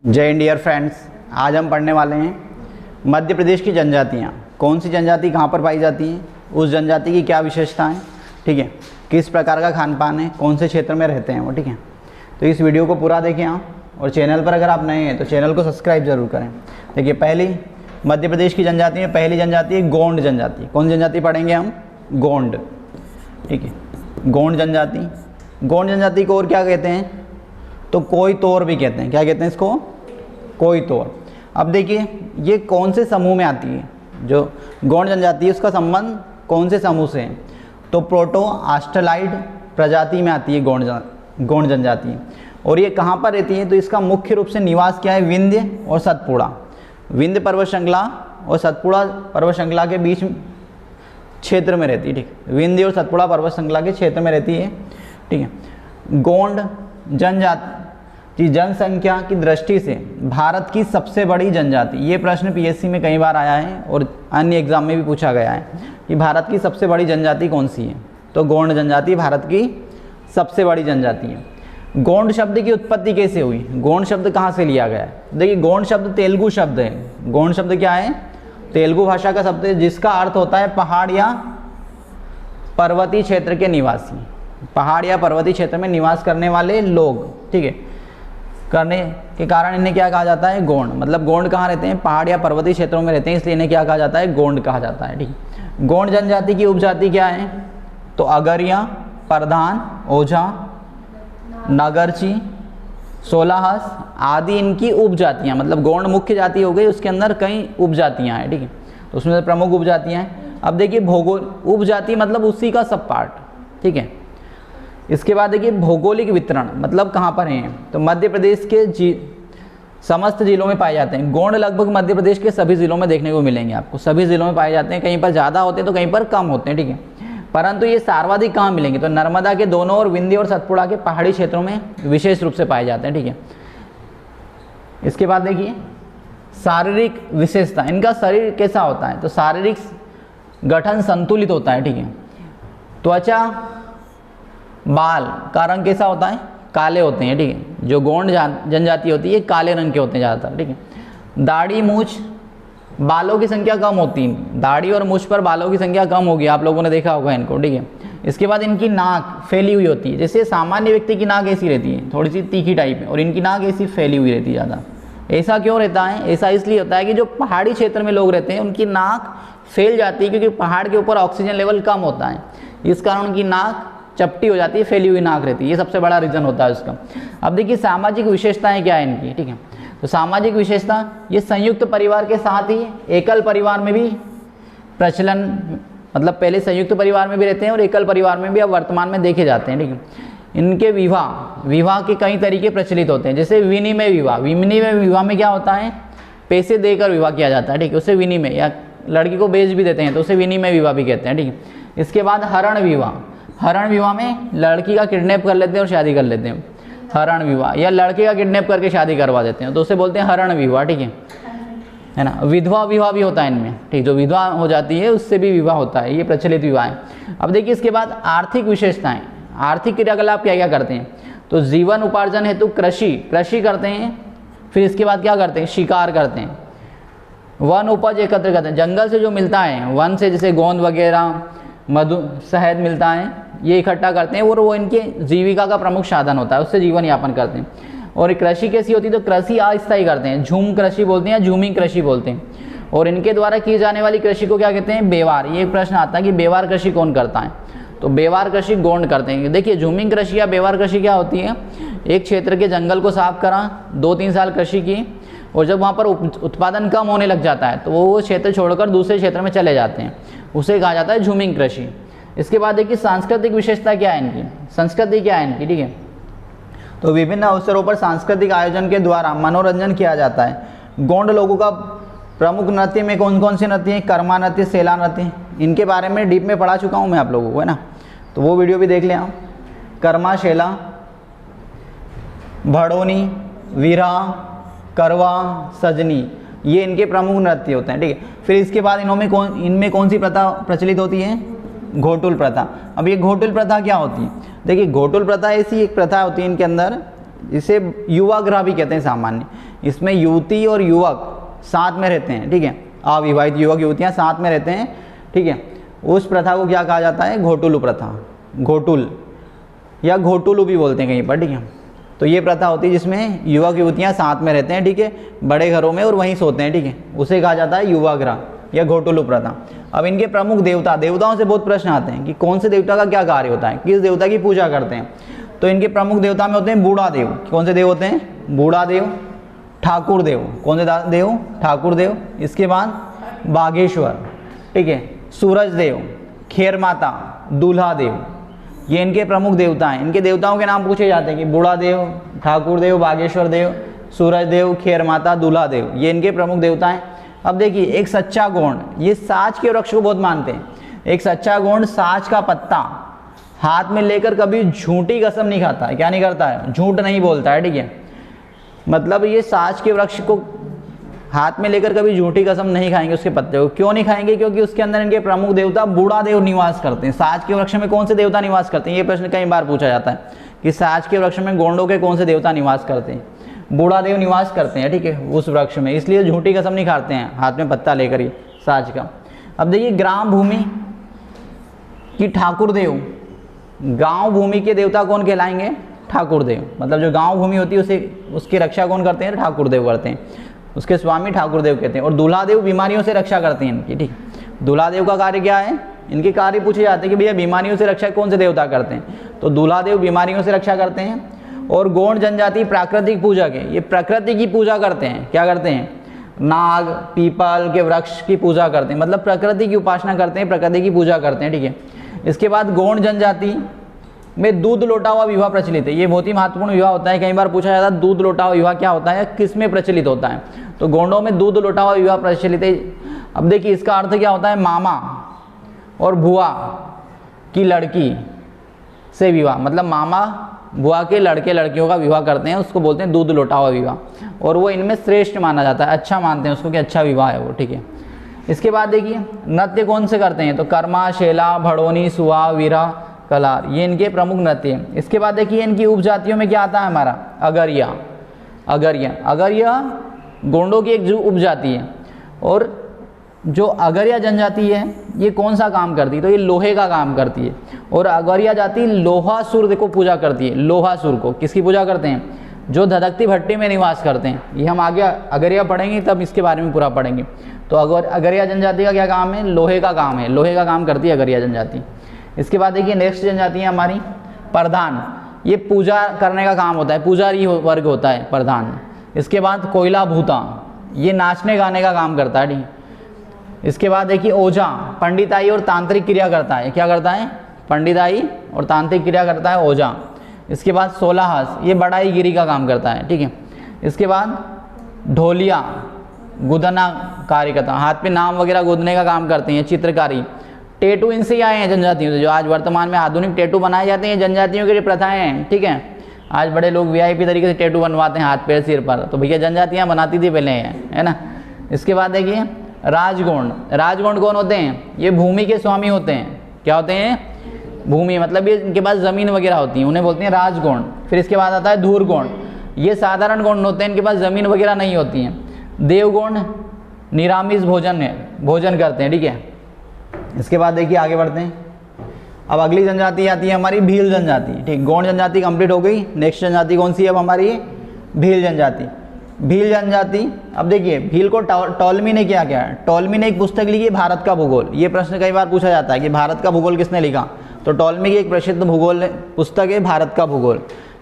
जय Hind dear friends, आज हम पढ़ने वाले हैं मध्य प्रदेश की जनजातियाँ। कौन सी जनजाति कहाँ पर पाई जाती हैं, उस जनजाति की क्या विशेषताएं, ठीक है, किस प्रकार का खान पान है, कौन से क्षेत्र में रहते हैं वो, ठीक है। तो इस वीडियो को पूरा देखें आप, और चैनल पर अगर आप नए हैं तो चैनल को सब्सक्राइब जरूर करें। देखिए, पहली मध्य प्रदेश की जनजाति में पहली जनजाति है गोंड जनजाति। कौन जनजाति पढ़ेंगे हम? गोंड, ठीक है, गोंड जनजाति। गोंड जनजाति को और क्या कहते हैं? तो कोई तोर भी कहते हैं। क्या कहते हैं इसको? कोई तोर। अब देखिए, ये कौन से समूह में आती है? जो गोंड जनजाति है उसका संबंध कौन से समूह से है? तो प्रोटो ऑस्ट्रेलाइड प्रजाति में आती है गोंड जनजाति। और ये कहाँ पर रहती है? तो इसका मुख्य रूप से निवास क्या है? विंध्य और सतपुड़ा, विंध्य पर्वत श्रृंखला और सतपुड़ा पर्वत श्रृंखला के बीच क्षेत्र में रहती है, ठीक। विंध्य और सतपुड़ा पर्वत श्रृंखला के क्षेत्र में रहती है, ठीक है। गोंड जनजाति की जनसंख्या की दृष्टि से भारत की सबसे बड़ी जनजाति, ये प्रश्न पीएससी में कई बार आया है और अन्य एग्जाम में भी पूछा गया है कि भारत की सबसे बड़ी जनजाति कौन सी है? तो गोंड जनजाति भारत की सबसे बड़ी जनजाति है। गोंड शब्द की उत्पत्ति कैसे हुई? गोंड शब्द कहाँ से लिया गया है? देखिए, गोंड शब्द तेलुगु शब्द है। गोंड शब्द क्या है? तेलुगु भाषा का शब्द है, जिसका अर्थ होता है पहाड़ या पर्वतीय क्षेत्र के निवासी, पहाड़ या पर्वतीय क्षेत्र में निवास करने वाले लोग, ठीक है। करने के कारण इन्हें क्या कहा जाता है? गोंड। मतलब गोंड कहाँ रहते हैं? पहाड़ या पर्वतीय क्षेत्रों में रहते हैं, इसलिए इन्हें क्या कहा जाता है? गोंड कहा जाता है, ठीक है। गोंड जनजाति की उपजाति क्या है? तो अगरिया, प्रधान, ओझा, नगरची, सोलाहस आदि इनकी उपजातियाँ। मतलब गोंड मुख्य जाति हो गई, उसके अंदर कई उपजातियाँ हैं, ठीक है। तो उसमें से प्रमुख उपजातियाँ हैं। अब देखिए, भौगोल उपजाति मतलब उसी का सब पार्ट, ठीक है। इसके बाद देखिए, भौगोलिक वितरण मतलब कहाँ पर हैं? तो मध्य प्रदेश के समस्त जिलों में पाए जाते हैं। गोंड लगभग मध्य प्रदेश के सभी जिलों में देखने को मिलेंगे आपको, सभी जिलों में पाए जाते हैं। कहीं पर ज़्यादा होते हैं तो कहीं पर कम होते हैं, ठीक है। परंतु ये सर्वाधिक कहाँ मिलेंगे? तो नर्मदा के दोनों और विंध्य और सतपुड़ा के पहाड़ी क्षेत्रों में विशेष रूप से पाए जाते हैं, ठीक है। इसके बाद देखिए, शारीरिक विशेषता, इनका शरीर कैसा होता है? तो शारीरिक गठन संतुलित होता है, ठीक है। त्वचा, बाल का रंग कैसा होता है? काले होते हैं, ठीक है। जो गोंड जनजाति होती है काले रंग के होते हैं ज़्यादातर, ठीक है। दाढ़ी, मूछ, बालों की संख्या कम होती है। दाढ़ी और मूछ पर बालों की संख्या कम होगी, आप लोगों ने देखा होगा इनको, ठीक है। इसके बाद इनकी नाक फैली हुई होती है। जैसे सामान्य व्यक्ति की नाक ऐसी रहती है, थोड़ी सी तीखी टाइप में, और इनकी नाक ऐसी फैली हुई रहती है ज़्यादा। ऐसा क्यों रहता है? ऐसा इसलिए होता है कि जो पहाड़ी क्षेत्र में लोग रहते हैं उनकी नाक फैल जाती है, क्योंकि पहाड़ के ऊपर ऑक्सीजन लेवल कम होता है, इस कारण उनकी नाक चपटी हो जाती है, फैली हुई नाक रहती है। ये सबसे बड़ा रीजन होता है उसका। अब देखिए, सामाजिक विशेषताएं क्या है इनकी, ठीक है। तो सामाजिक विशेषता, ये संयुक्त परिवार के साथ ही एकल परिवार में भी प्रचलन, मतलब पहले संयुक्त परिवार में भी रहते हैं और एकल परिवार में भी अब वर्तमान में देखे जाते हैं, ठीक है। इनके विवाह के कई तरीके प्रचलित होते हैं। जैसे विनिमय विवाह। विनिमय विवाह में क्या होता है? पैसे देकर विवाह किया जाता है, ठीक है, उसे विनिमय, या लड़की को बेच भी देते हैं तो उसे विनिमय विवाह भी कहते हैं, ठीक है। इसके बाद हरण विवाह। हरण विवाह में लड़की का किडनैप कर लेते हैं और शादी कर लेते हैं, हरण विवाह। या लड़के का किडनैप करके शादी करवा देते हैं तो उसे बोलते हैं हरण विवाह, ठीक है ना। विधवा विवाह भी होता है इनमें, ठीक। जो विधवा हो जाती है उससे भी विवाह होता है, ये प्रचलित विवाह है। अब देखिए, इसके बाद आर्थिक विशेषताएं। आर्थिक क्रियाकलाप क्या क्या करते हैं? तो जीवन उपार्जन हेतु कृषि करते हैं। फिर इसके बाद क्या करते हैं? शिकार करते हैं। वन उपज एकत्र करते हैं। जंगल से जो मिलता है, वन से जैसे गोंद वगैरह, मधु, शहद मिलता है, ये इकट्ठा करते हैं और वो इनके जीविका का प्रमुख साधन होता है, उससे जीवन यापन करते हैं। और कृषि कैसी होती है? तो कृषि अस्थायी करते हैं, झूम कृषि बोलते हैं या झूमी कृषि बोलते हैं। और इनके द्वारा की जाने वाली कृषि को क्या कहते हैं? बेवार। ये प्रश्न आता है कि बेवार कृषि कौन करता है? तो बेवार कृषि गोंड करते हैं। देखिए, झूमिंग कृषि या बेवार कृषि क्या होती है? एक क्षेत्र के जंगल को साफ करा, 2-3 साल कृषि की, और जब वहाँ पर उत्पादन कम होने लग जाता है तो वो क्षेत्र छोड़कर दूसरे क्षेत्र में चले जाते हैं, उसे कहा जाता है झूमिंग कृषि। इसके बाद देखिए, सांस्कृतिक विशेषता क्या है इनकी? संस्कृति क्या है इनकी, ठीक है। तो विभिन्न अवसरों पर सांस्कृतिक आयोजन के द्वारा मनोरंजन किया जाता है। गोंड लोगों का प्रमुख नृत्य में कौन कौन से नृत्य हैं? कर्मा नृत्य, सेला नृत्य। इनके बारे में डीप में पढ़ा चुका हूँ मैं आप लोगों को, है ना, तो वो वीडियो भी देख लें आप। कर्मा, शेला, भड़ोनी, वीरा, करवा, सजनी, ये इनके प्रमुख नृत्य होते हैं, ठीक है। फिर इसके बाद इनमें कौन सी प्रथा प्रचलित होती है? घोटुल प्रथा। अब ये घोटुल प्रथा क्या होती है? देखिए, घोटुल प्रथा ऐसी एक प्रथा होती है इनके अंदर इसे युवा ग्रह भी कहते हैं सामान्य। इसमें युवती और युवक साथ में रहते हैं, ठीक है, अविवाहित युवक युवतियाँ साथ में रहते हैं, ठीक है। उस प्रथा को क्या कहा जाता है? घोटुलू प्रथा, घोटुल या घोटुलू भी बोलते हैं कहीं पर, ठीक है। तो ये प्रथा होती है जिसमें युवक युवतियाँ साथ में रहते हैं, ठीक है, बड़े घरों में और वहीं सोते हैं, ठीक है, उसे कहा जाता है युवा ग्रह या घोटुलू प्रथा। अब इनके प्रमुख देवता, देवताओं से बहुत प्रश्न आते हैं कि कौन से देवता का क्या कार्य होता है, किस देवता की पूजा करते हैं। तो इनके प्रमुख देवता में होते हैं बूढ़ा देव। कौन से देव होते हैं? बूढ़ा देव, ठाकुर देव। कौन से देव? ठाकुर देव। इसके बाद बागेश्वर, ठीक है, सूरज देव, खेर माता, दूल्हा देव, ये इनके प्रमुख देवता हैं। इनके देवताओं के नाम पूछे जाते हैं कि बूढ़ा देव, ठाकुर देव, बागेश्वर देव, सूरज देव, खेर माता, दूल्हा देव, ये इनके प्रमुख देवता हैं। अब देखिए, एक सच्चा गोंड, ये साच के वृक्ष को बहुत मानते हैं। एक सच्चा गोंड साच का पत्ता हाथ में लेकर कभी झूठी कसम नहीं खाता है। क्या नहीं करता है? झूठ नहीं बोलता है, ठीक है। मतलब ये साच के वृक्ष को हाथ में लेकर कभी झूठी कसम नहीं खाएंगे उसके पत्ते को। क्यों नहीं खाएंगे? क्योंकि उसके अंदर इनके प्रमुख देवता बूढ़ा देव निवास करते हैं। साच के वृक्ष में कौन से देवता निवास करते हैं? ये प्रश्न कई बार पूछा जाता है कि साच के वृक्ष में गोंडों के कौन से देवता निवास करते हैं? बूढ़ा देव निवास करते हैं, ठीक है, उस वृक्ष में, इसलिए झूठी कसम नहीं खाते हैं हाथ में पत्ता लेकर ही साच का। अब देखिए, ग्राम भूमि की ठाकुर देव, गांव भूमि के देवता कौन कहलाएंगे? ठाकुर देव। मतलब जो गांव भूमि होती है उसे, उसकी रक्षा कौन करते हैं? ठाकुर देव करते हैं, उसके स्वामी ठाकुर देव कहते हैं। और दूल्हा देव बीमारियों से रक्षा करते हैं इनकी, ठीक। दूल्हा देव का कार्य क्या है? इनके कार्य पूछे जाते हैं कि भैया बीमारियों से रक्षा कौन से देवता करते हैं? तो दूल्हा देव बीमारियों से रक्षा करते हैं। और गोंड जनजाति प्राकृतिक पूजा के, ये प्रकृति की पूजा करते हैं। क्या करते हैं? नाग, पीपल के वृक्ष की पूजा करते हैं, मतलब प्रकृति की उपासना करते हैं, प्रकृति की पूजा करते हैं, ठीक है। इसके बाद गोंड जनजाति में दूध लौटा हुआ विवाह प्रचलित है। ये बहुत ही महत्वपूर्ण विवाह होता है, कई बार पूछा जाता है दूध लौटा हुआ विवाह क्या होता है, किस में प्रचलित होता है? तो गोंडों में दूध लौटा हुआ विवाह प्रचलित है। अब देखिए, इसका अर्थ क्या होता है? मामा और बुआ की लड़की से विवाह, मतलब मामा बुआ के लड़के लड़कियों का विवाह करते हैं, उसको बोलते हैं दूध लौटा हुआ विवाह। और वो इनमें श्रेष्ठ माना जाता है, अच्छा मानते हैं उसको कि अच्छा विवाह है वो, ठीक है। इसके बाद देखिए, नृत्य कौन से करते हैं? तो कर्मा, शेला, भड़ोनी, सुहा, वीरा, कलार, ये इनके प्रमुख नृत्य हैं। इसके बाद देखिए, इनकी उपजातियों में क्या आता है हमारा? अगरिया। अगरिया, अगरिया गोंडों की एक जो उपजाति है। और जो अगरिया जनजाति है ये कौन सा काम करती है? तो ये लोहे का काम करती है। और अगरिया जाति लोहासुर को पूजा करती है। लोहासुर को किसकी पूजा करते हैं? जो धधकती भट्टी में निवास करते हैं। ये हम आगे अगरिया पढ़ेंगे तब इसके बारे में पूरा पढ़ेंगे। तो अगरिया जनजाति का क्या काम है? लोहे का काम है, लोहे का काम करती है अगरिया जनजाति। इसके बाद देखिए, नेक्स्ट जनजाति है हमारी प्रधान। ये पूजा करने का काम होता है, पुजारी वर्ग होता है प्रधान। इसके बाद कोयला भूता, ये नाचने गाने का काम करता है, ठीक। इसके बाद देखिए, ओझा पंडिताई और तांत्रिक क्रिया करता है। क्या करता है? पंडिताई और तांत्रिक क्रिया करता है ओझा। इसके बाद सोलाहस, ये बड़ाई गिरी का काम करता है, ठीक है। इसके बाद ढोलिया गुदना कार्य करता है, हाथ पे नाम वगैरह गुदने का काम करते हैं। चित्रकारी, टेटू इनसे आए हैं जनजातियों से। जो आज वर्तमान में आधुनिक टेटू बनाए जाते हैं, जनजातियों की प्रथाएं हैं, ठीक है। आज बड़े लोग वीआईपी तरीके से टेटू बनवाते हैं हाथ पैर सिर पर, तो भैया जनजातियाँ बनाती थी पहले, है ना। इसके बाद देखिए, राजगोंड। राजगोंड कौन होते हैं? ये भूमि के स्वामी होते हैं। क्या होते हैं? भूमि, मतलब ये इनके पास जमीन वगैरह होती है, उन्हें बोलते हैं राजगोंड। फिर इसके बाद आता है धूरगोंड, ये साधारण गोंड होते हैं, इनके पास जमीन वगैरह नहीं होती हैं। देवगोंड निरामिष भोजन करते हैं, ठीक है। इसके बाद देखिए, आगे बढ़ते हैं। अब अगली जनजाति आती है हमारी भील जनजाति, ठीक। गोंड जनजाति कंप्लीट हो गई। नेक्स्ट जनजाति कौन सी है अब हमारी? भील जनजाति। भील जनजाति, अब देखिए, भील को टॉलमी ने क्या किया? टॉलमी ने एक पुस्तक लिखी, भारत का भूगोल। ये प्रश्न कई बार पूछा जाता है कि भारत का भूगोल किसने लिखा? तो टॉलमी की एक प्रसिद्ध भूगोल पुस्तक है भारत का भूगोल।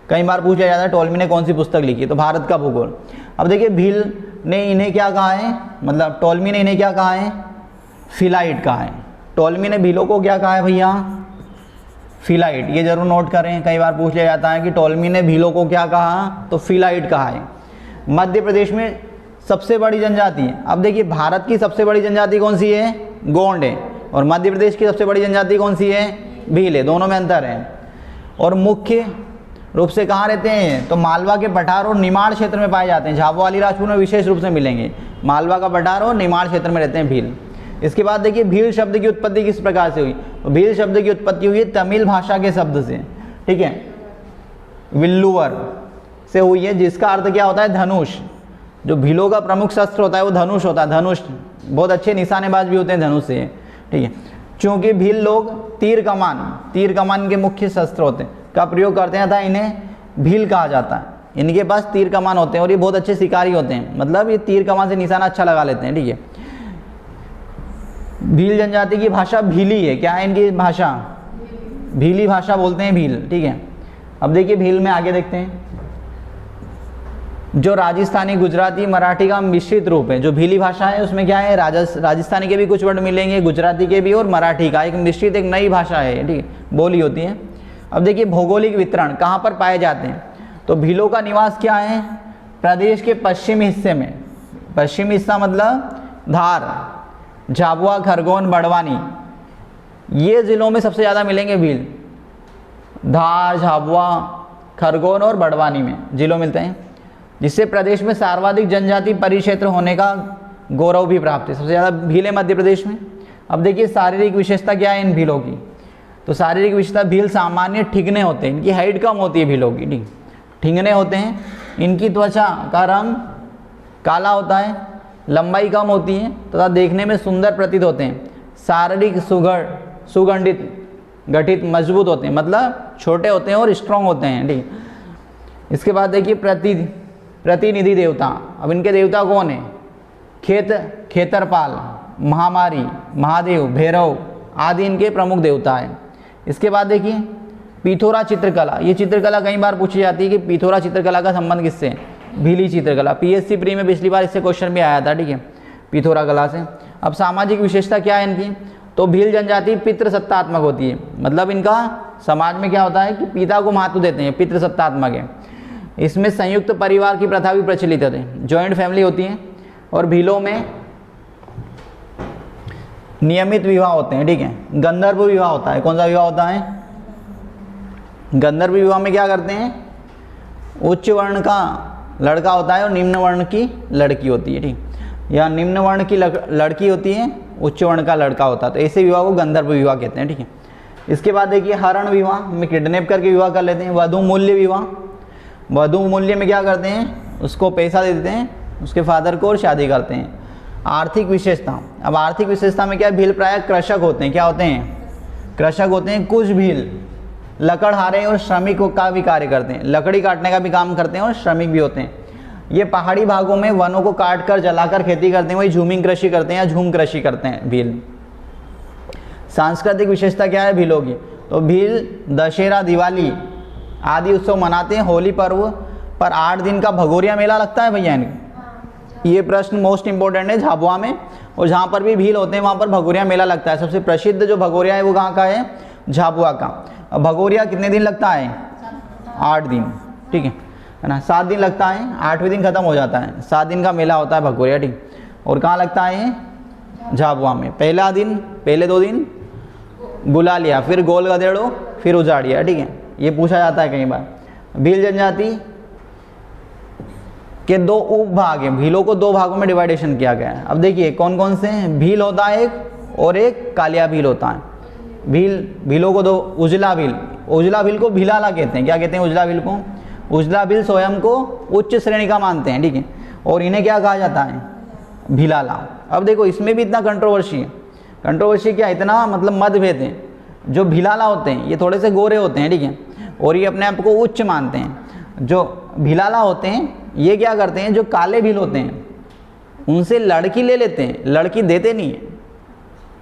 कई बार पूछा जाता है टॉलमी ने कौन सी पुस्तक लिखी? तो भारत का भूगोल। अब देखिए, भील ने इन्हें क्या कहा है? मतलब टॉलमी ने इन्हें क्या कहा है? फिलाइट कहा है। टॉलमी ने भीलों को क्या कहा है भैया? फिलाइट। ये जरूर नोट करें, कई बार पूछ लिया जाता है कि टॉलमी ने भीलों को क्या कहा? तो फिलाइट कहा है। मध्य प्रदेश में सबसे बड़ी जनजाति है। अब देखिए, भारत की सबसे बड़ी जनजाति कौन सी है? गोंड है। और मध्य प्रदेश की सबसे बड़ी जनजाति कौन सी है? भील है। दोनों में अंतर है। और मुख्य रूप से कहाँ रहते हैं? तो मालवा के पठार और निमाड़ क्षेत्र में पाए जाते हैं। झाबुआ अलीराजपुर में विशेष रूप से मिलेंगे। मालवा का पठार और निमाड़ क्षेत्र में रहते हैं भील। इसके बाद देखिए, भील शब्द की उत्पत्ति किस प्रकार से हुई? तो भील शब्द की उत्पत्ति हुई तमिल भाषा के शब्द से, ठीक है। विल्लुवर से हुई है, जिसका अर्थ क्या होता है, धनुष। जो भीलों का प्रमुख शस्त्र होता है वो धनुष होता है। धनुष बहुत अच्छे निशानेबाज भी होते हैं धनुष से, ठीक है। क्योंकि भील लोग तीर कमान के मुख्य शस्त्र होते हैं का प्रयोग करते हैं, अतः इन्हें भील कहा जाता है। इनके पास तीर कमान होते हैं और ये बहुत अच्छे शिकारी होते हैं, मतलब ये तीर कमान से निशाना अच्छा लगा लेते हैं, ठीक है। भील जनजाति की भाषा भीली है। क्या है इनकी भाषा? भीली भाषा बोलते हैं भील, ठीक है। अब देखिए भील में आगे देखते हैं, जो राजस्थानी, गुजराती, मराठी का मिश्रित रूप है। जो भीली भाषा है उसमें क्या है, राजस्थानी के भी कुछ वर्ड मिलेंगे, गुजराती के भी और मराठी का एक मिश्रित एक नई भाषा है, ठीक है, बोली होती है। अब देखिए भौगोलिक वितरण कहाँ पर पाए जाते हैं, तो भीलों का निवास क्या है, प्रदेश के पश्चिमी हिस्से में। पश्चिमी हिस्सा मतलब धार, झाबुआ, खरगोन, बड़वानी, ये जिलों में सबसे ज़्यादा मिलेंगे भील। धार, झाबुआ, खरगोन और बड़वानी में जिलों मिलते हैं, जिससे प्रदेश में सर्वाधिक जनजाति परिक्षेत्र होने का गौरव भी प्राप्त है। सबसे ज़्यादा भील है मध्य प्रदेश में। अब देखिए शारीरिक विशेषता क्या है इन भीलों की, तो शारीरिक विशेषता, भील सामान्य ठिगने होते हैं, इनकी हाइट कम होती है भीलों की, ठीक, ठिंगने होते हैं। इनकी त्वचा का रंग काला होता है, लंबाई कम होती है तथा देखने में सुंदर प्रतीत होते हैं। शारीरिक सुगठित, गठित, मजबूत होते हैं, मतलब छोटे होते हैं और स्ट्रॉन्ग होते हैं, ठीक। इसके बाद देखिए प्रतिनिधि देवता। अब इनके देवता कौन है, खेतरपाल, महामारी, महादेव, भैरव आदि इनके प्रमुख देवता हैं। इसके बाद देखिए पिथौरा चित्रकला। ये चित्रकला कई बार पूछी जाती है कि पिथौरा चित्रकला का संबंध किससे है, भीली चित्रकला। पीएससी प्री में पिछली बार इससे क्वेश्चन भी आया था, ठीक है, पिथौरा कला से। अब सामाजिक विशेषता क्या है इनकी, तो भील जनजाति पितृसत्तात्मक होती है, मतलब इनका समाज में क्या होता है कि पिता को महत्व देते हैं, पितृसत्तात्मक है। इसमें संयुक्त परिवार की प्रथा भी प्रचलित है, जॉइंट फैमिली होती है। और भीलों में नियमित विवाह होते हैं, ठीक है। गंधर्व विवाह होता है। कौन सा विवाह होता है, गंधर्व विवाह में क्या करते हैं, उच्च वर्ण का लड़का होता है और निम्न वर्ण की लड़की होती है, ठीक। या निम्न वर्ण की लड़की होती है, उच्च वर्ण का लड़का होता है, तो ऐसे विवाह को गंधर्व विवाह कहते हैं, ठीक है। इसके बाद देखिए हरण विवाह में किडनैप करके विवाह कर लेते हैं। वधू मूल्य विवाह, वधू मूल्य में क्या करते हैं, उसको पैसा दे देते हैं उसके फादर को और शादी करते हैं। आर्थिक विशेषता। अब आर्थिक विशेषता में क्या है, भील प्रायः कृषक होते हैं। क्या होते हैं, कृषक होते हैं। कुछ भील लकड़हारे और श्रमिकों का भी कार्य करते हैं, लकड़ी काटने का भी काम करते हैं और श्रमिक भी होते हैं। ये पहाड़ी भागों में वनों को काट कर जलाकर खेती करते हैं, वही झूमिंग कृषि करते हैं या झूम कृषि करते हैं भील। सांस्कृतिक विशेषता क्या है भीलों की, तो भील दशहरा, दिवाली आदि उत्सव मनाते हैं। होली पर्व पर 8 दिन का भगोरिया मेला लगता है भैया इनका। ये प्रश्न मोस्ट इंपॉर्टेंट है झाबुआ में, और जहाँ पर भी भील होते हैं वहाँ पर भगोरिया मेला लगता है। सबसे प्रसिद्ध जो भगोरिया है वो कहाँ का है, झाबुआ का। भगोरिया कितने दिन लगता है, 8 दिन, ठीक है ना। 7 दिन लगता है, 8वें दिन खत्म हो जाता है। 7 दिन का मेला होता है भगोरिया, ठीक। और कहाँ लगता है, झाबुआ में। पहला दिन, पहले 2 दिन बुला लिया, फिर गोल गधेड़ो, फिर उजाड़िया, ठीक है। ये पूछा जाता है कई बार। भील जनजाति के 2 उपभाग हैं, भीलों को 2 भागों में डिवाइडेशन किया गया है। अब देखिए कौन कौन से हैं, भील होता है एक और एक कालिया भील होता है। भीलों को 2, उजला भील, उजला भील को भिलाला कहते हैं। क्या कहते हैं उजला भील को, उजला भील स्वयं को उच्च श्रेणी का मानते हैं, ठीक है, और इन्हें क्या कहा जाता है, भिलाला। अब देखो इसमें भी इतना कंट्रोवर्सी है, कंट्रोवर्सी क्या, इतना मतलब मतभेद है। जो भिलाला होते हैं ये थोड़े से गोरे होते हैं, ठीक है, और ये अपने आप को उच्च मानते हैं। जो भिलाला होते हैं ये क्या करते हैं, जो काले भील होते हैं उनसे लड़की ले लेते हैं, लड़की देते नहीं है,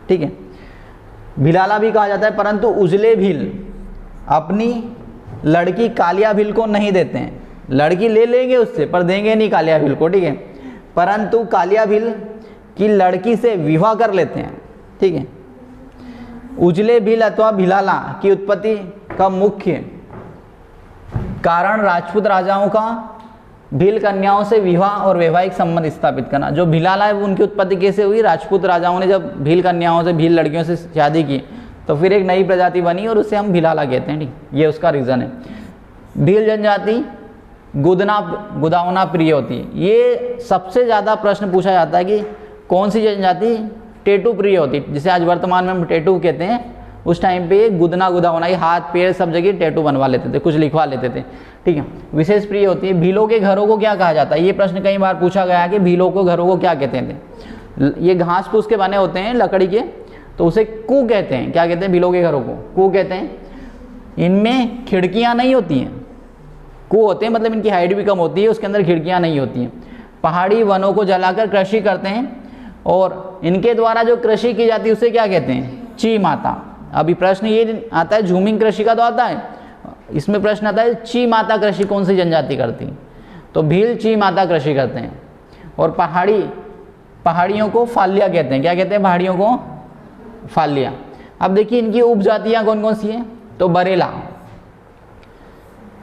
ठीक है, भिलाला भी कहा जाता है। परंतु उजले भील अपनी लड़की कालिया भील को नहीं देते हैं, लड़की ले लेंगे उससे पर देंगे नहीं कालिया भील को, ठीक है, परंतु कालिया भील की लड़की से विवाह कर लेते हैं, ठीक है। उजले भील अथवा भिलाला की उत्पत्ति का मुख्य कारण राजपूत राजाओं का भील कन्याओं से विवाह और वैवाहिक संबंध स्थापित करना। जो भिलाला है वो उनकी उत्पत्ति कैसे हुई, राजपूत राजाओं ने जब भील कन्याओं से, भील लड़कियों से शादी की तो फिर एक नई प्रजाति बनी और उसे हम भिलाला कहते हैं, ठीक, ये उसका रीज़न है। भील जनजाति गुदावना प्रिय होती है। ये सबसे ज़्यादा प्रश्न पूछा जाता है कि कौन सी जनजाति टेटू प्रिय होती है, जिसे आज वर्तमान में हम टेटू कहते हैं, उस टाइम पे गुदना गुदा होना, ये हाथ पैर सब जगह टैटू बनवा लेते थे, कुछ लिखवा लेते थे, ठीक है। विशेष प्रिय होती है। भीलों के घरों को क्या कहा जाता है, ये प्रश्न कई बार पूछा गया है कि भीलों को घरों को क्या कहते थे। ये घास फूस के बने होते हैं लकड़ी के, तो उसे कू कहते हैं। क्या कहते हैं, भीलों के घरों को कू कहते हैं। इनमें खिड़कियाँ नहीं होती हैं, कू होते हैं मतलब इनकी हाइट भी कम होती है, उसके अंदर खिड़कियाँ नहीं होती हैं। पहाड़ी वनों को जलाकर कृषि करते हैं, और इनके द्वारा जो कृषि की जाती है उसे क्या कहते हैं, ची माता। अभी प्रश्न ये आता है, झूमिंग कृषि का तो आता है, इसमें प्रश्न आता है ची माता कृषि कौन सी जनजाति करती, तो भील ची माता कृषि करते हैं। और पहाड़ियों को फाल्या कहते हैं। क्या कहते हैं, पहाड़ियों को फाल्या। अब देखिए इनकी उपजातियाँ कौन कौन सी हैं, तो बरेला,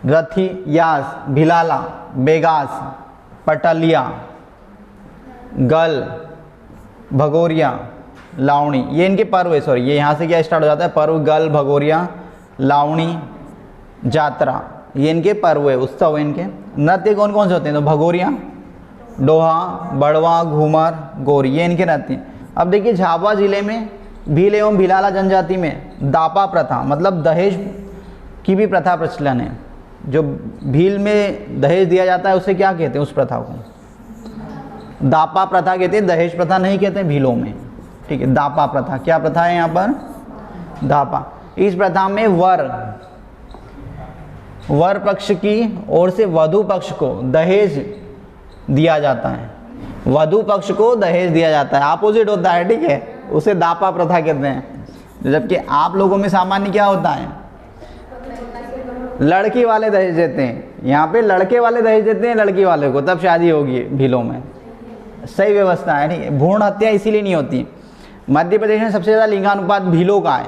रथी, यास, भिलाला, बेगास, पटलिया, गल, भगोरिया, लावणी, ये इनके पर्व है। सॉरी, ये यहाँ से क्या स्टार्ट हो जाता है, पर्व, गल, भगोरिया, लावणी, जात्रा, ये इनके पर्व है, उत्सव है इनके। नृत्य कौन कौन से होते हैं, तो भगोरिया, डोहा, बड़वा, घूमर, गोरी, ये इनके नृत्य हैं। अब देखिए झाबुआ जिले में भील एवं भिलाला जनजाति में दापा प्रथा मतलब दहेज की भी प्रथा प्रचलन है। जो भील में दहेज दिया जाता है उसे क्या कहते हैं, उस प्रथा को दापा प्रथा कहते हैं, दहेज प्रथा नहीं कहते हैं भीलों में, ठीक है। दापा प्रथा, क्या प्रथा है यहाँ पर, दापा। इस प्रथा में वर पक्ष की ओर से वधु पक्ष को दहेज दिया जाता है, वधु पक्ष को दहेज दिया जाता है, अपोजिट होता है, ठीक है, उसे दापा प्रथा कहते हैं। जबकि आप लोगों में सामान्य क्या होता है, लड़की वाले दहेज देते हैं, यहाँ पे लड़के वाले दहेज देते हैं लड़की वाले को, तब शादी होगी भीलों में, सही व्यवस्था है, ठीक है। भ्रूण हत्या इसीलिए नहीं होती। मध्य प्रदेश में सबसे ज़्यादा लिंगानुपात भीलों का है,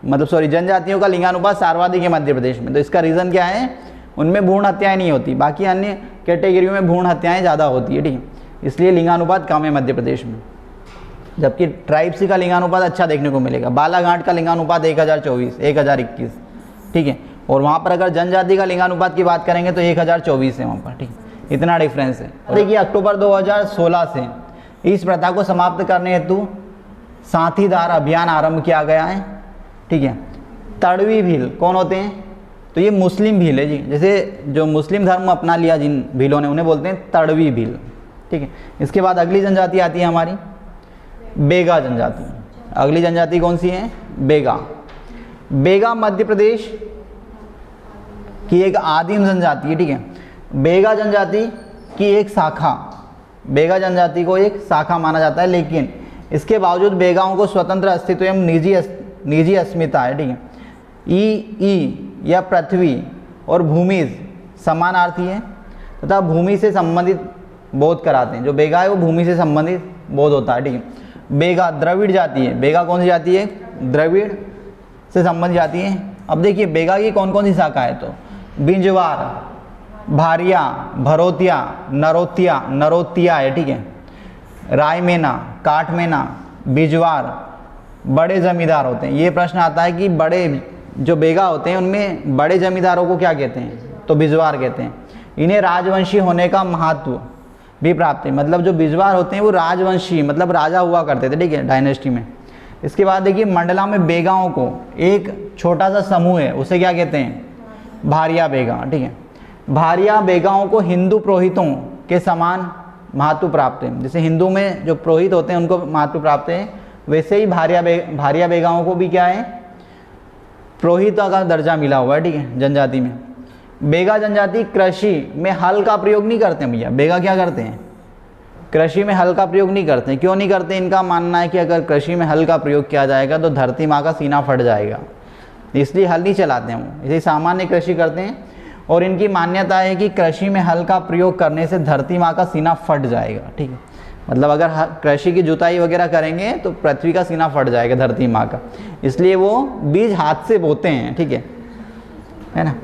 मतलब सॉरी जनजातियों का लिंगानुपात सर्वाधिक है मध्य प्रदेश में। तो इसका रीज़न क्या है, उनमें भ्रूण हत्याएँ नहीं होती, बाकी अन्य कैटेगरियों में भ्रूण हत्याएँ ज़्यादा होती है, ठीक है, इसलिए लिंगानुपात कम है मध्य प्रदेश में। जबकि ट्राइब्स का लिंगानुपात अच्छा देखने को मिलेगा। बालाघाट का लिंगानुपात 1024, 1021, ठीक है, और वहाँ पर अगर जनजाति का लिंगानुपात की बात करेंगे तो 1024 है वहाँ पर, ठीक है, इतना डिफरेंस है। देखिए अक्टूबर 2016 से इस प्रथा को समाप्त करने हेतु साथीदार अभियान आरंभ किया गया है, ठीक है। तड़वी भील कौन होते हैं, तो ये मुस्लिम भील है जी, जैसे जो मुस्लिम धर्म अपना लिया जिन भीलों ने उन्हें बोलते हैं तड़वी भील, ठीक है। इसके बाद अगली जनजाति आती है हमारी बेगा जनजाति। अगली जनजाति कौन सी है, बेगा। बेगा मध्य प्रदेश की एक आदिम जनजाति है, ठीक है। बेगा जनजाति की एक शाखा, बेगा जनजाति को एक शाखा माना जाता है, लेकिन इसके बावजूद बेगाओं को स्वतंत्र अस्तित्व एवं निजी अस्मिता है, ठीक है। ई या पृथ्वी और भूमि समानार्थी है तथा भूमि से संबंधित बोध कराते हैं। जो बेगा है वो भूमि से संबंधित बोध होता है, ठीक है। बेगा द्रविड़ जाति है। बेगा कौन सी जाति है, द्रविड़ से संबंधित जाति है। अब देखिए बेगा की कौन कौन सी शाखा है, तो बिंजवार, भारिया, भरोतिया, नरोतिया है, ठीक है। रायमेना, काटमेना, बिजवार, बड़े जमींदार होते हैं। ये प्रश्न आता है कि बड़े जो बेगा होते हैं उनमें बड़े जमींदारों को क्या कहते हैं, तो बिजवार कहते हैं। इन्हें राजवंशी होने का महत्व भी प्राप्त है, मतलब जो बिजवार होते हैं वो राजवंशी मतलब राजा हुआ करते थे, ठीक है, डायनेस्टी में। इसके बाद देखिए मंडला में बेगाओं को एक छोटा सा समूह है, उसे क्या कहते हैं, भारिया बेगा, ठीक है। भारिया बेगाओं को हिंदू पुरोहितों के समान महत्व प्राप्त है। जैसे हिंदू में जो पुरोहित होते हैं उनको महत्व प्राप्त है, वैसे ही भारिया बेगाओं को भी क्या है, पुरोहित का दर्जा मिला हुआ है, ठीक है, जनजाति में। बेगा जनजाति कृषि में हल का प्रयोग नहीं करते हैं भैया। बेगा क्या करते हैं, कृषि में हल का प्रयोग नहीं करते हैं। क्यों नहीं करते, इनका मानना है कि अगर कृषि में हल का प्रयोग किया जाएगा तो धरती माँ का सीना फट जाएगा, इसलिए हल नहीं चलाते हैं वो, इसलिए सामान्य कृषि करते हैं। और इनकी मान्यता है कि कृषि में हल का प्रयोग करने से धरती माँ का सीना फट जाएगा, ठीक है, मतलब अगर कृषि की जुताई वगैरह करेंगे तो पृथ्वी का सीना फट जाएगा धरती माँ का, इसलिए वो बीज हाथ से बोते हैं, ठीक है ना।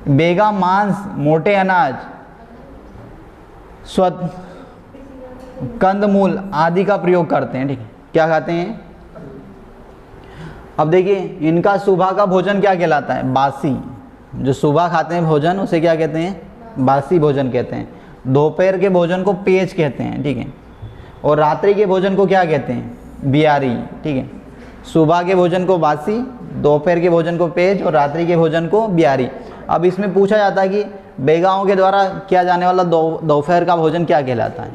बेगा मांस, मोटे अनाज, कंदमूल आदि का प्रयोग करते हैं, ठीक है। क्या खाते हैं, अब देखिए इनका सुबह का भोजन क्या कहलाता है, बासी। जो सुबह खाते हैं भोजन उसे क्या कहते हैं, बासी भोजन कहते हैं। दोपहर के भोजन को पेज कहते हैं, ठीक है, और रात्रि के भोजन को क्या कहते हैं, बियारी, ठीक है। सुबह के भोजन को बासी, दोपहर के भोजन को पेज और रात्रि के भोजन को ब्यारी। अब इसमें पूछा जाता है कि बेगाओं के द्वारा किया जाने वाला दोपहर का भोजन क्या कहलाता है?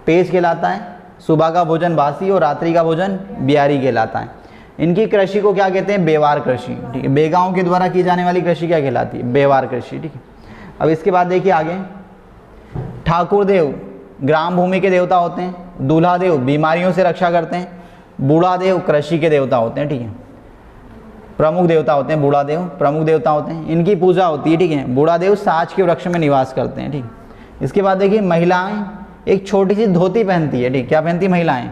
पेज कहलाता है, सुबह का भोजन बासी और रात्रि का भोजन ब्यारी कहलाता है। इनकी कृषि को क्या कहते हैं? बेवार कृषि। ठीक है, बेगाओं के द्वारा की जाने वाली कृषि क्या कहलाती है? बेवार कृषि। ठीक है, अब इसके बाद देखिए आगे, ठाकुर देव ग्राम भूमि के देवता होते हैं, दूल्हा देव बीमारियों से रक्षा करते हैं, बूढ़ा देव कृषि के देवता होते हैं। ठीक है, प्रमुख देवता होते हैं, बूढ़ा देव प्रमुख देवता होते हैं, इनकी पूजा होती है। ठीक है, बूढ़ा देव साच के वृक्ष में निवास करते हैं। ठीक, इसके बाद देखिए महिलाएं एक छोटी सी धोती पहनती है। ठीक, क्या पहनती महिलाएं?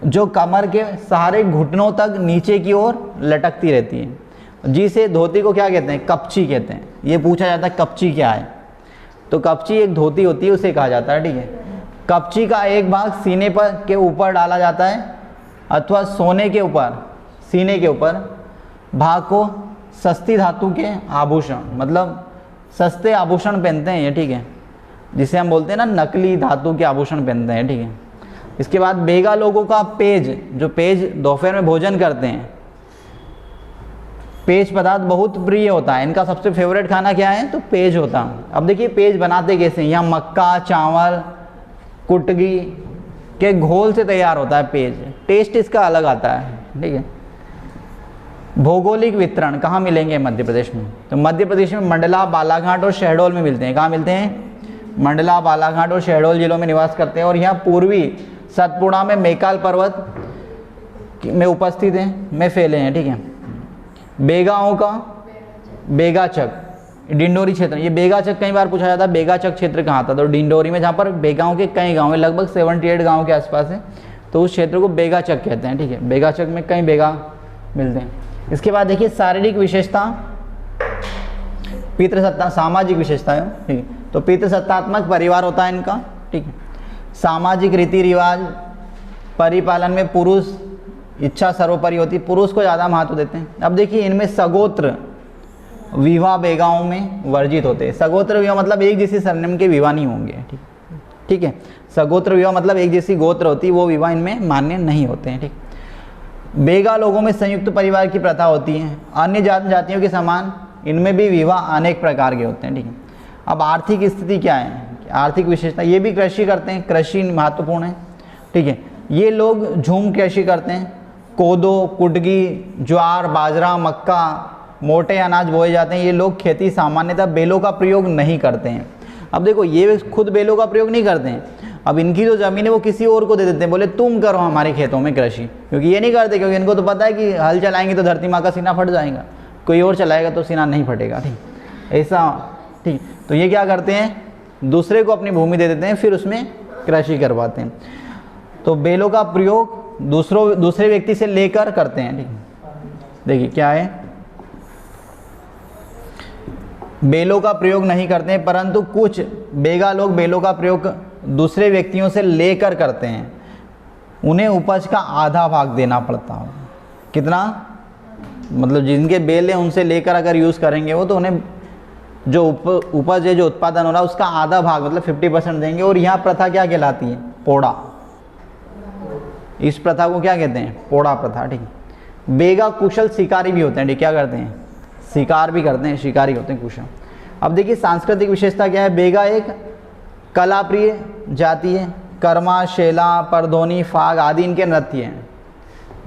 जो कमर के सहारे घुटनों तक नीचे की ओर लटकती रहती है, जिसे धोती को क्या कहते हैं? कपची कहते हैं। ये पूछा जाता है कपची क्या है, तो कपची एक धोती होती है, उसे कहा जाता है। ठीक है, कपची का एक भाग सीने पर के ऊपर डाला जाता है अथवा सोने के ऊपर, सीने के ऊपर भाग को सस्ती धातु के आभूषण, मतलब सस्ते आभूषण पहनते हैं ये। ठीक है, जिसे हम बोलते हैं ना नकली धातु के आभूषण पहनते हैं। ठीक है, इसके बाद बेगा लोगों का पेज, जो पेज दोपहर में भोजन करते हैं, पेज पदार्थ बहुत प्रिय होता है। इनका सबसे फेवरेट खाना क्या है? तो पेज होता है। अब देखिए पेज बनाते कैसे हैं। यहाँ मक्का, चावल, कुटगी के घोल से तैयार होता है पेज। टेस्ट इसका अलग आता है। ठीक है, भौगोलिक वितरण कहाँ मिलेंगे? मध्य प्रदेश में। तो मध्य प्रदेश में मंडला, बालाघाट और शहडोल में मिलते हैं। कहाँ मिलते हैं? मंडला, बालाघाट और शहडोल जिलों में निवास करते हैं। और यहाँ पूर्वी सतपुड़ा में मैकाल पर्वत में उपस्थित हैं, में फैले हैं। ठीक है, बेगाओं का बेगाचक डिंडोरी क्षेत्र, ये बेगाचक कई बार पूछा जाता है बेगाचक क्षेत्र कहाँ था? तो डिंडोरी में, जहाँ पर बेगाओं के कई गांव है, लगभग 78 गांव के आसपास है, तो उस क्षेत्र को बेगाचक कहते हैं। ठीक है, बेगाचक में कई बेगा मिलते हैं। इसके बाद देखिए शारीरिक विशेषता, पितृसत्ता, सामाजिक विशेषता है। ठीक है, तो पितृसत्तात्मक परिवार होता है इनका। ठीक है, सामाजिक रीति रिवाज परिपालन में पुरुष इच्छा सर्वोपरि होती है, पुरुष को ज़्यादा महत्व देते हैं। अब देखिए इनमें सगोत्र विवाह बेगाओं में वर्जित होते हैं। सगोत्र विवाह मतलब एक जैसी सरनेम के विवाह नहीं होंगे। ठीक है, सगोत्र विवाह मतलब एक जैसी गोत्र होती है, वो विवाह इनमें मान्य नहीं होते हैं। ठीक, बेगा लोगों में संयुक्त परिवार की प्रथा होती है। अन्य जातियों के समान इनमें भी विवाह अनेक प्रकार के होते हैं। ठीक है, अब आर्थिक स्थिति क्या है? आर्थिक विशेषता, ये भी कृषि करते हैं, कृषि महत्वपूर्ण है। ठीक है, ये लोग झूम कृषि करते हैं, कोदो, कुटगी, ज्वार, बाजरा, मक्का, मोटे अनाज बोए जाते हैं। ये लोग खेती सामान्यतः बेलों का प्रयोग नहीं करते हैं। अब देखो ये खुद बेलों का प्रयोग नहीं करते हैं, अब इनकी जो ज़मीन है वो किसी और को दे देते हैं, बोले तुम करो हमारे खेतों में कृषि, क्योंकि ये नहीं करते, क्योंकि इनको तो पता है कि हल चलाएंगे तो धरती माँ का सीना फट जाएगा, कोई और चलाएगा तो सीना नहीं फटेगा। ठीक, ऐसा। ठीक, तो ये क्या करते हैं? दूसरे को अपनी भूमि दे देते हैं, फिर उसमें कृषि करवाते हैं। तो बेलों का प्रयोग दूसरे व्यक्ति से लेकर करते हैं। ठीक, देखिए क्या है, बेलों का प्रयोग नहीं करते हैं, परंतु कुछ बेगा लोग बेलों का प्रयोग दूसरे व्यक्तियों से लेकर करते हैं। उन्हें उपज का आधा भाग देना पड़ता हो। कितना? मतलब जिनके बेल है उनसे लेकर अगर यूज़ करेंगे वो, तो उन्हें जो उपज है, जो उत्पादन हो रहा है, उसका आधा भाग मतलब 50% देंगे। और यहाँ प्रथा क्या कहलाती है? पोड़ा। इस प्रथा को क्या कहते हैं? पोड़ा प्रथा। ठीक, बेगा कुशल शिकारी भी होते हैं। ठीक, क्या करते हैं? शिकार भी करते हैं, शिकारी होते हैं कुशल। अब देखिए सांस्कृतिक विशेषता क्या है? बेगा एक कला प्रिय जाति है। कर्मा, शेला, परधोनी, फाग आदि इनके नृत्य हैं,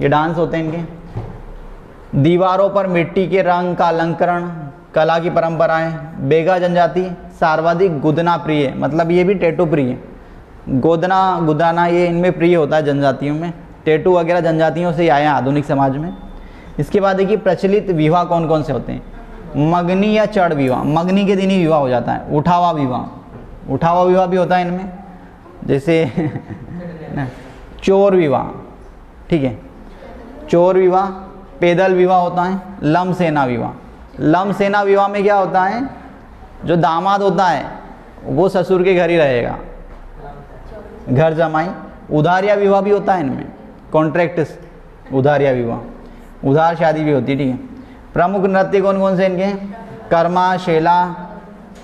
ये डांस होते हैं इनके। दीवारों पर मिट्टी के रंग का अलंकरण कला की परंपराएं। बेगा जनजाति सर्वाधिक गुदना प्रिय, मतलब ये भी टैटू प्रिय। गोदना, गुदाना ये इनमें प्रिय होता है जनजातियों में। टैटू वगैरह जनजातियों से आए हैं आधुनिक समाज में। इसके बाद देखिए प्रचलित विवाह कौन कौन से होते हैं? मगनी या चढ़ विवाह, मगनी के दिन ही विवाह हो जाता है। उठावा विवाह, उठावा विवाह भी होता है इनमें, जैसे चोर विवाह। ठीक है, चोर विवाह। पैदल विवाह होता है। लम सेना विवाह, लम सेना विवाह में क्या होता है? जो दामाद होता है वो ससुर के घर ही रहेगा, घर जमाई। उधारिया विवाह भी होता है इनमें, कॉन्ट्रैक्ट उधारिया विवाह, उधार शादी भी होती है। ठीक है, प्रमुख नृत्य कौन कौन से इनके? कर्मा, शेला,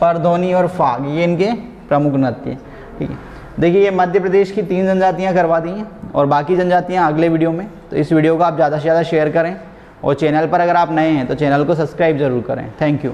परधोनी और फाग, ये इनके प्रमुख नृत्य। ठीक है, देखिए ये मध्य प्रदेश की 3 जनजातियाँ करवा दी हैं और बाकी जनजातियाँ अगले वीडियो में। तो इस वीडियो को आप ज़्यादा से ज़्यादा शेयर करें और चैनल पर अगर आप नए हैं तो चैनल को सब्सक्राइब ज़रूर करें। Thank you.